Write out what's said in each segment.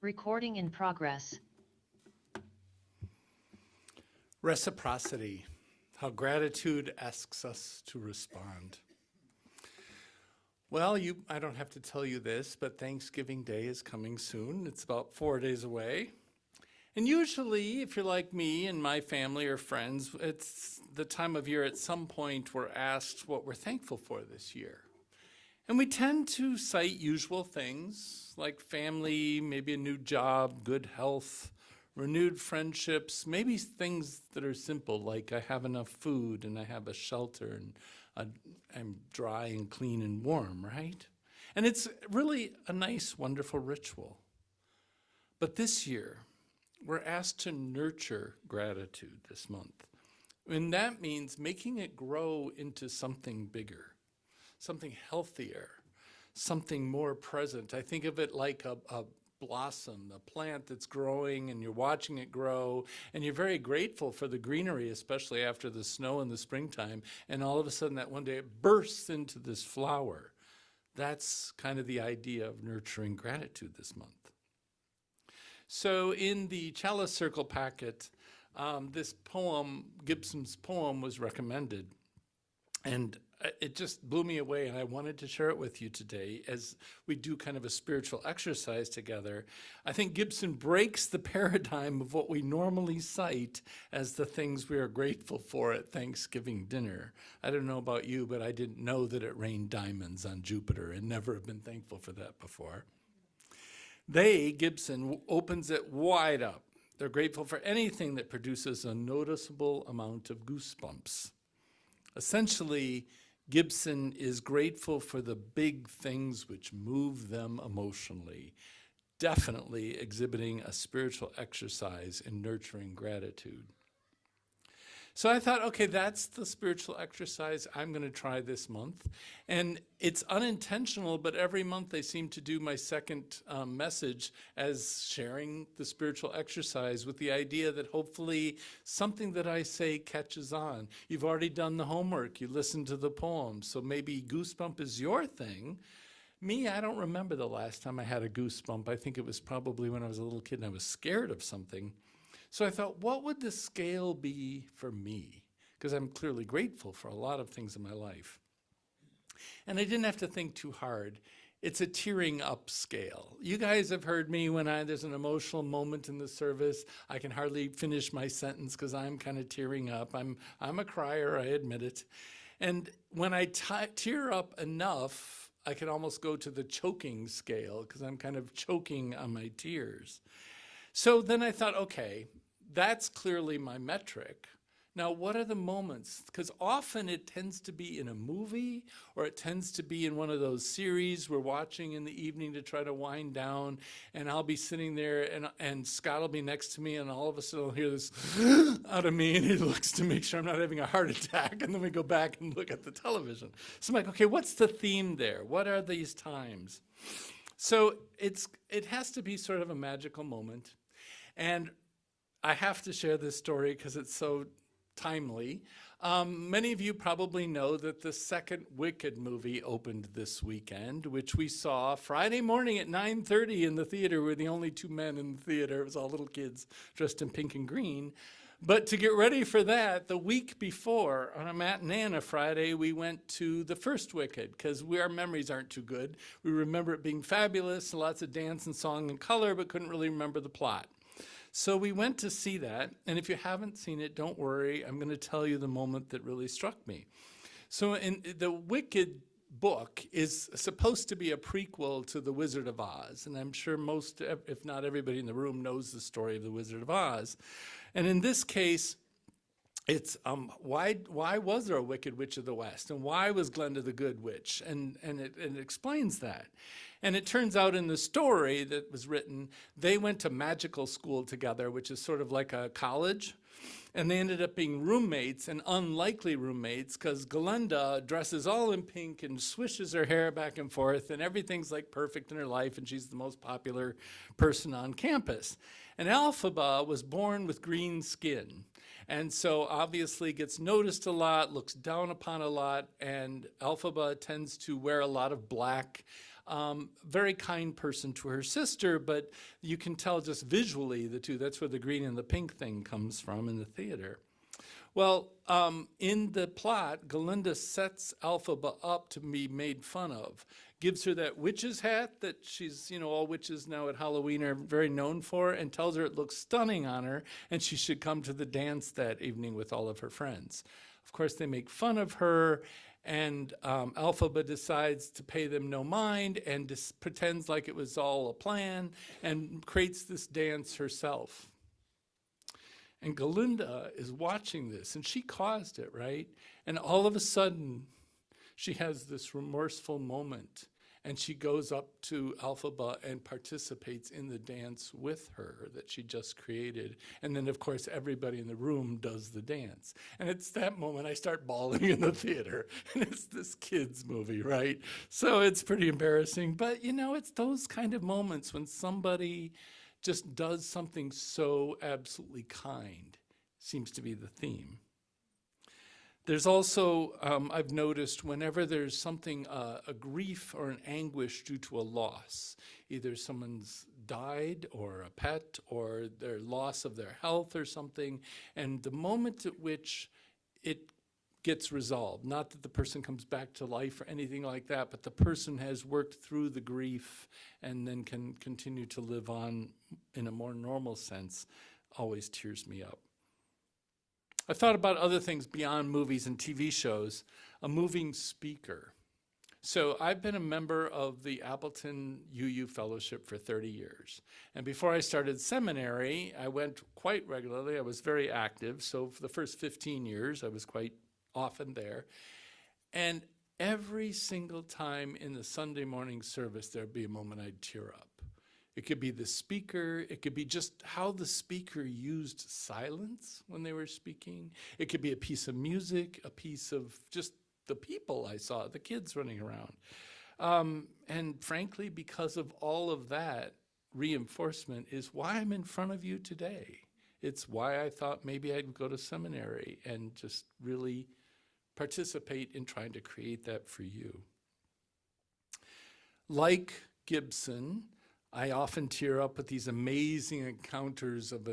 Recording in progress. Reciprocity, how gratitude asks us to respond. Well, I don't have to tell you this, but Thanksgiving Day is coming soon. It's about 4 days away. And usually, if you're like me and my family or friends, it's the time of year at some point we're asked what we're thankful for this year. And we tend to cite usual things like family, maybe a new job, good health, renewed friendships, maybe things that are simple like I have enough food and I have a shelter and I'm dry and clean and warm, right? And it's really a nice, wonderful ritual. But this year, we're asked to nurture gratitude this month. And that means making it grow into something bigger, something healthier, something more present. I think of it like a blossom, a plant that's growing and you're watching it grow and you're very grateful for the greenery, especially after the snow in the springtime. And all of a sudden that one day it bursts into this flower. That's kind of the idea of nurturing gratitude this month. So in the Chalice Circle packet, this poem, Gibson's poem, was recommended. And it just blew me away, and I wanted to share it with you today as we do kind of a spiritual exercise together. I think Gibson breaks the paradigm of what we normally cite as the things we are grateful for at Thanksgiving dinner. I don't know about you, but I didn't know that it rained diamonds on Jupiter and never have been thankful for that before. Gibson opens it wide up. They're grateful for anything that produces a noticeable amount of goosebumps. Essentially, Gibson is grateful for the big things which move them emotionally, definitely exhibiting a spiritual exercise in nurturing gratitude. So I thought, okay, that's the spiritual exercise I'm going to try this month. And it's unintentional, but every month I seem to do my second message as sharing the spiritual exercise with the idea that hopefully something that I say catches on. You've already done the homework. You listened to the poem. So maybe goosebump is your thing. Me, I don't remember the last time I had a goosebump. I think it was probably when I was a little kid and I was scared of something. So I thought, what would the scale be for me? Because I'm clearly grateful for a lot of things in my life. And I didn't have to think too hard. It's a tearing up scale. You guys have heard me when there's an emotional moment in the service. I can hardly finish my sentence because I'm kind of tearing up. I'm a crier, I admit it. And when I tear up enough, I can almost go to the choking scale because I'm kind of choking on my tears. So then I thought, okay, that's clearly my metric. Now, what are the moments? Because often it tends to be in a movie or it tends to be in one of those series we're watching in the evening to try to wind down. And I'll be sitting there and Scott will be next to me and all of a sudden I'll hear this out of me and he looks to make sure I'm not having a heart attack. And then we go back and look at the television. So I'm like, okay, what's the theme there? What are these times? So it has to be sort of a magical moment. And I have to share this story because it's so timely. Many of you probably know that the second Wicked movie opened this weekend, which we saw Friday morning at 9:30 in the theater. We're the only two men in the theater. It was all little kids dressed in pink and green. But to get ready for that, the week before, on a matinee on a Friday, we went to the first Wicked because our memories aren't too good. We remember it being fabulous, lots of dance and song and color, but couldn't really remember the plot. So we went to see that, and if you haven't seen it, don't worry. I'm going to tell you the moment that really struck me. So in the Wicked book is supposed to be a prequel to The Wizard of Oz, and I'm sure most, if not everybody in the room, knows the story of The Wizard of Oz. And in this case, it's why was there a Wicked Witch of the West, and why was Glenda the Good Witch? And it explains that. And it turns out in the story that was written, they went to magical school together, which is sort of like a college. And they ended up being roommates, and unlikely roommates, because Glenda dresses all in pink and swishes her hair back and forth, and everything's like perfect in her life, and she's the most popular person on campus. And Elphaba was born with green skin, and so obviously gets noticed a lot, looks down upon a lot, and Elphaba tends to wear a lot of black. Very kind person to her sister, but you can tell just visually the two. That's where the green and the pink thing comes from in the theater. Well, in the plot, Galinda sets Elphaba up to be made fun of, gives her that witch's hat that she's, all witches now at Halloween are very known for, and tells her it looks stunning on her, and she should come to the dance that evening with all of her friends. Of course, they make fun of her, and Elphaba decides to pay them no mind and pretends like it was all a plan and creates this dance herself. And Galinda is watching this, and she caused it, right? And all of a sudden, she has this remorseful moment, and she goes up to Elphaba and participates in the dance with her that she just created. And then, of course, everybody in the room does the dance. And it's that moment I start bawling in the theater. And it's this kid's movie, right? So it's pretty embarrassing. But, it's those kind of moments when somebody just does something so absolutely kind, seems to be the theme. There's also, I've noticed, whenever there's something, a grief or an anguish due to a loss, either someone's died or a pet or their loss of their health or something, and the moment at which it gets resolved, not that the person comes back to life or anything like that, but the person has worked through the grief and then can continue to live on in a more normal sense, always tears me up. I thought about other things beyond movies and TV shows, a moving speaker. So I've been a member of the Appleton UU Fellowship for 30 years. And before I started seminary, I went quite regularly. I was very active. So for the first 15 years, I was quite often there. And every single time in the Sunday morning service, there'd be a moment I'd tear up. It could be the speaker. It could be just how the speaker used silence when they were speaking. It could be a piece of music, a piece of just the people I saw, the kids running around. And frankly, because of all of that reinforcement is why I'm in front of you today. It's why I thought maybe I'd go to seminary and just really participate in trying to create that for you. Like Gibson, I often tear up with these amazing encounters of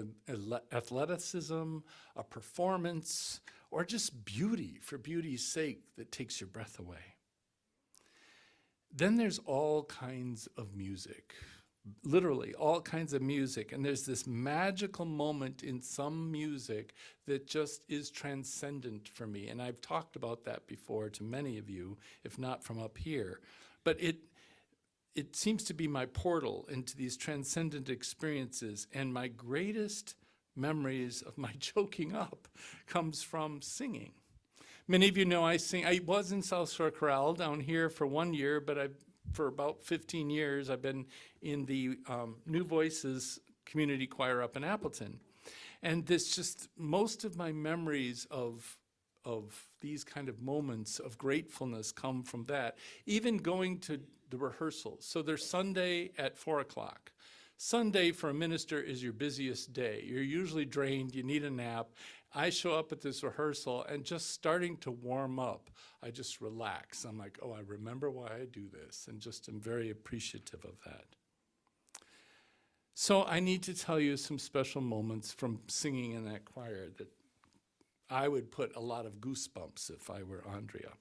athleticism, a performance, or just beauty for beauty's sake that takes your breath away. Then there's all kinds of music, literally all kinds of music. And there's this magical moment in some music that just is transcendent for me. And I've talked about that before to many of you, if not from up here. But it seems to be my portal into these transcendent experiences. And my greatest memories of my choking up comes from singing. Many of you know I sing. I was in South Shore Chorale down here for 1 year, but for about 15 years, I've been in the New Voices community choir up in Appleton. And this just, most of my memories of these kind of moments of gratefulness come from that. Even going to the rehearsals. So there's Sunday at 4 o'clock. Sunday for a minister is your busiest day. You're usually drained, you need a nap. I show up at this rehearsal and just starting to warm up, I just relax. I'm like, oh, I remember why I do this, and just am very appreciative of that. So I need to tell you some special moments from singing in that choir that I would put a lot of goosebumps if I were Andrea.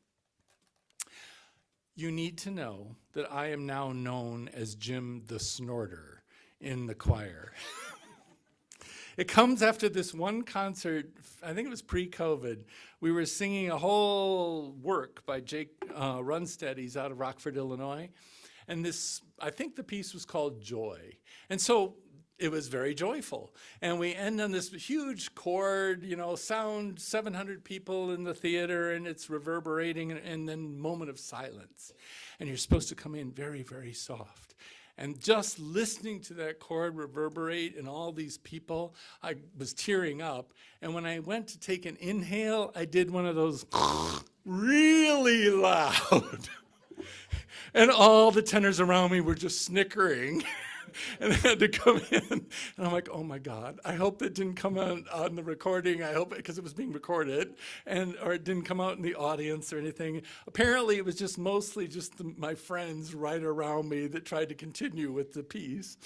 You need to know that I am now known as Jim the Snorter in the choir. It comes after this one concert, I think it was pre-COVID. We were singing a whole work by Jake Runstead. He's out of Rockford, Illinois. And this, I think the piece was called Joy. And so it was very joyful. And we end on this huge chord, sound 700 people in the theater, and it's reverberating, and then moment of silence. And you're supposed to come in very, very soft. And just listening to that chord reverberate and all these people, I was tearing up. And when I went to take an inhale, I did one of those really loud. And all the tenors around me were just snickering. and I had to come in. And I'm like, oh my God, I hope that didn't come on the recording. I hope, because it was being recorded, or it didn't come out in the audience or anything. Apparently, it was just mostly just my friends right around me that tried to continue with the piece.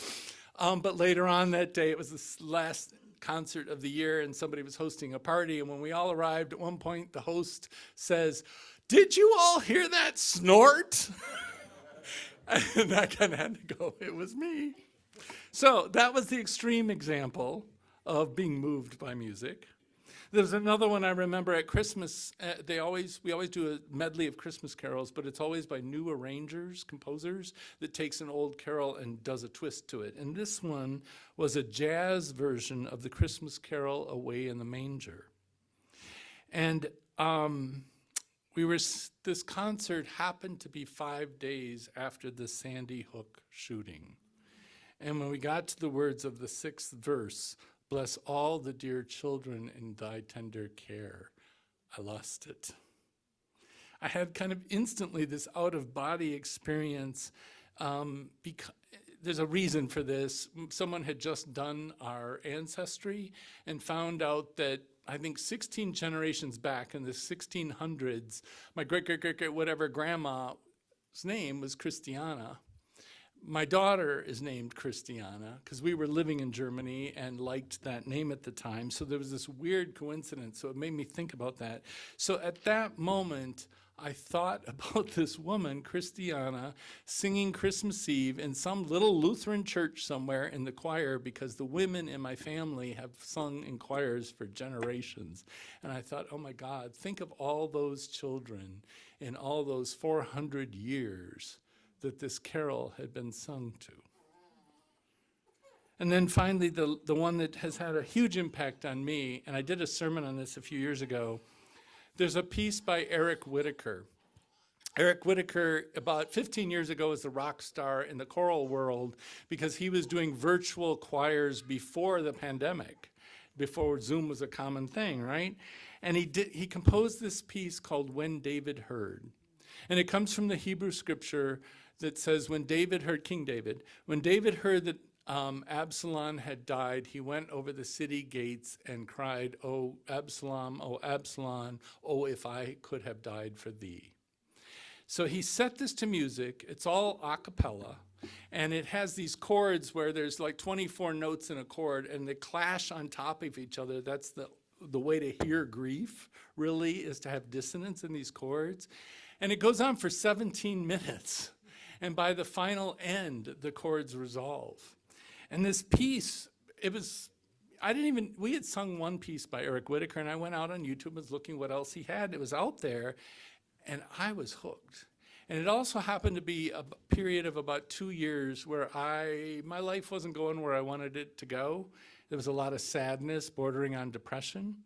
But later on that day, it was the last concert of the year, and somebody was hosting a party. And when we all arrived, at one point, the host says, "Did you all hear that snort?" And I kind of had to go, it was me. So that was the extreme example of being moved by music. There's another one I remember at Christmas. We always do a medley of Christmas carols, but it's always by new arrangers, composers, that takes an old carol and does a twist to it. And this one was a jazz version of the Christmas carol Away in the Manger. And this concert happened to be 5 days after the Sandy Hook shooting. And when we got to the words of the 6th verse, "Bless all the dear children in thy tender care," I lost it. I had kind of instantly this out-of-body experience. There's a reason for this. Someone had just done our ancestry and found out that I think 16 generations back in the 1600s, my great-great-great-whatever grandma's name was Christiana. My daughter is named Christiana because we were living in Germany and liked that name at the time. So there was this weird coincidence. So it made me think about that. So at that moment, I thought about this woman, Christiana, singing Christmas Eve in some little Lutheran church somewhere in the choir, because the women in my family have sung in choirs for generations. And I thought, oh my God, think of all those children in all those 400 years that this carol had been sung to. And then finally, the one that has had a huge impact on me, and I did a sermon on this a few years ago. There's a piece by Eric Whitacre. Eric Whitacre, about 15 years ago, was a rock star in the choral world because he was doing virtual choirs before the pandemic, before Zoom was a common thing, right? And he composed this piece called "When David Heard." And it comes from the Hebrew scripture that says, when King David, when David heard that Absalom had died, he went over the city gates and cried, "O Absalom, oh, if I could have died for thee." So he set this to music. It's all a cappella, and it has these chords where there's like 24 notes in a chord, and they clash on top of each other. That's the way to hear grief, really, is to have dissonance in these chords. And it goes on for 17 minutes. And by the final end, the chords resolve. And this piece, we had sung one piece by Eric Whitacre, and I went out on YouTube and was looking what else he had. It was out there, and I was hooked. And it also happened to be a period of about 2 years where my life wasn't going where I wanted it to go. There was a lot of sadness bordering on depression.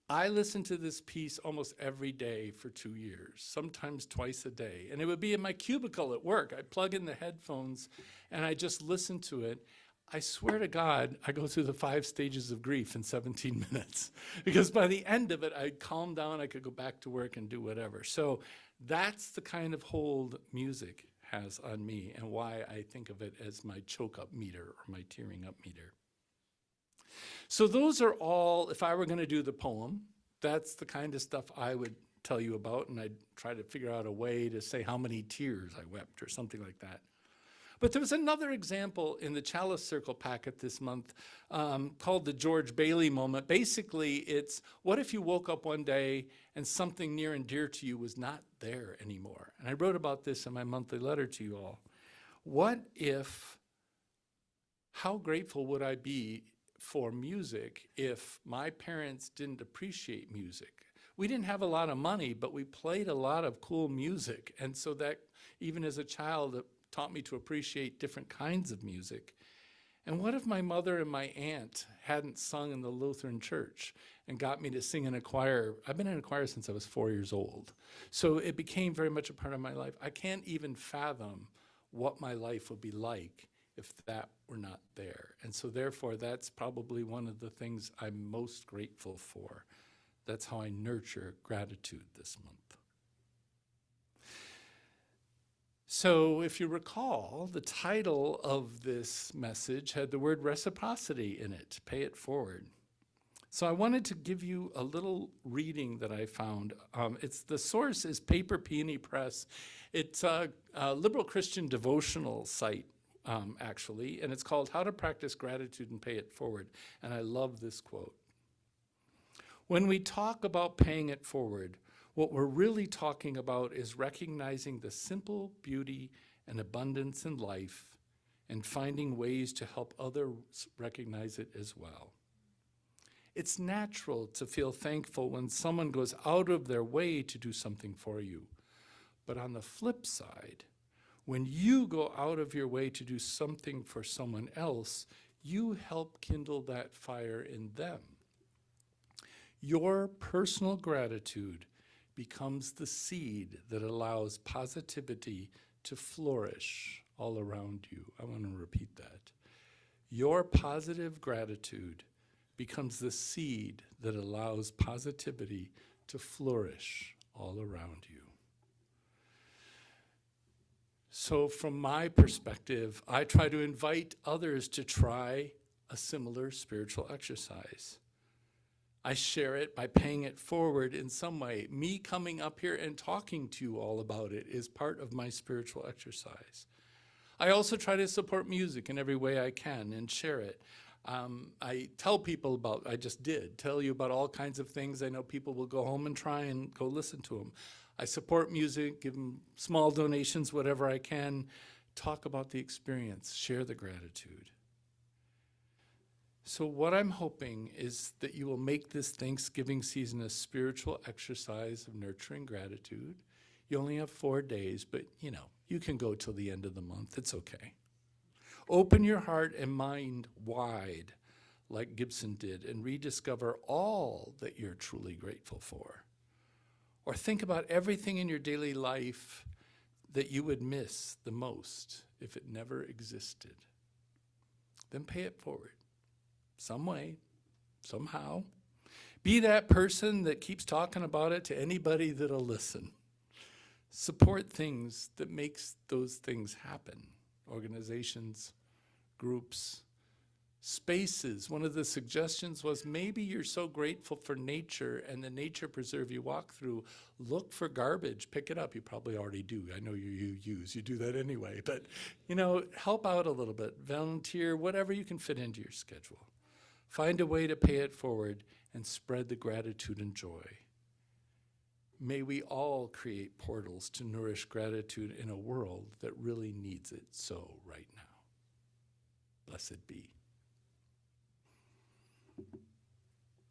I listened to this piece almost every day for 2 years, sometimes twice a day. And it would be in my cubicle at work. I'd plug in the headphones and I just listened to it. I swear to God, I go through the 5 stages of grief in 17 minutes. Because by the end of it, I'd calm down, I could go back to work and do whatever. So that's the kind of hold music has on me and why I think of it as my choke up meter or my tearing up meter. So those are all, if I were going to do the poem, that's the kind of stuff I would tell you about, and I'd try to figure out a way to say how many tears I wept or something like that. But there was another example in the Chalice Circle packet this month called the George Bailey moment. Basically, it's what if you woke up one day and something near and dear to you was not there anymore? And I wrote about this in my monthly letter to you all. What if, how grateful would I be for music if my parents didn't appreciate music? We didn't have a lot of money, but we played a lot of cool music. And so that, even as a child, it taught me to appreciate different kinds of music. And what if my mother and my aunt hadn't sung in the Lutheran church and got me to sing in a choir? I've been in a choir since I was 4 years old. So it became very much a part of my life. I can't even fathom what my life would be like if that were not there. And so therefore, that's probably one of the things I'm most grateful for. That's how I nurture gratitude this month. So if you recall, the title of this message had the word reciprocity in it, pay it forward. So I wanted to give you a little reading that I found. The source is Paper Peony Press. It's a liberal Christian devotional site, actually, and it's called How to Practice Gratitude and Pay It Forward. And I love this quote. When we talk about paying it forward, what we're really talking about is recognizing the simple beauty and abundance in life and finding ways to help others recognize it as well. It's natural to feel thankful when someone goes out of their way to do something for you. But on the flip side, when you go out of your way to do something for someone else, you help kindle that fire in them. Your personal gratitude becomes the seed that allows positivity to flourish all around you. I want to repeat that. Your positive gratitude becomes the seed that allows positivity to flourish all around you. So from my perspective, I try to invite others to try a similar spiritual exercise. I share it by paying it forward in some way. Me coming up here and talking to you all about it is part of my spiritual exercise. I also try to support music in every way I can and share it. I tell people I just did, tell you about all kinds of things. I know people will go home and try and go listen to them. I support music, give them small donations, whatever I can, talk about the experience, share the gratitude. So what I'm hoping is that you will make this Thanksgiving season a spiritual exercise of nurturing gratitude. You only have 4 days, but you can go till the end of the month. It's okay. Open your heart and mind wide, like Gibson did, and rediscover all that you're truly grateful for. Or think about everything in your daily life that you would miss the most if it never existed. Then pay it forward, some way, somehow. Be that person that keeps talking about it to anybody that'll listen. Support things that makes those things happen. Organizations, groups, spaces. One of the suggestions was maybe you're so grateful for nature and the nature preserve you walk through. Look for garbage, pick it up. You probably already do. I know you do that anyway. But, help out a little bit. Volunteer, whatever you can fit into your schedule. Find a way to pay it forward and spread the gratitude and joy. May we all create portals to nourish gratitude in a world that really needs it so right now. Blessed be.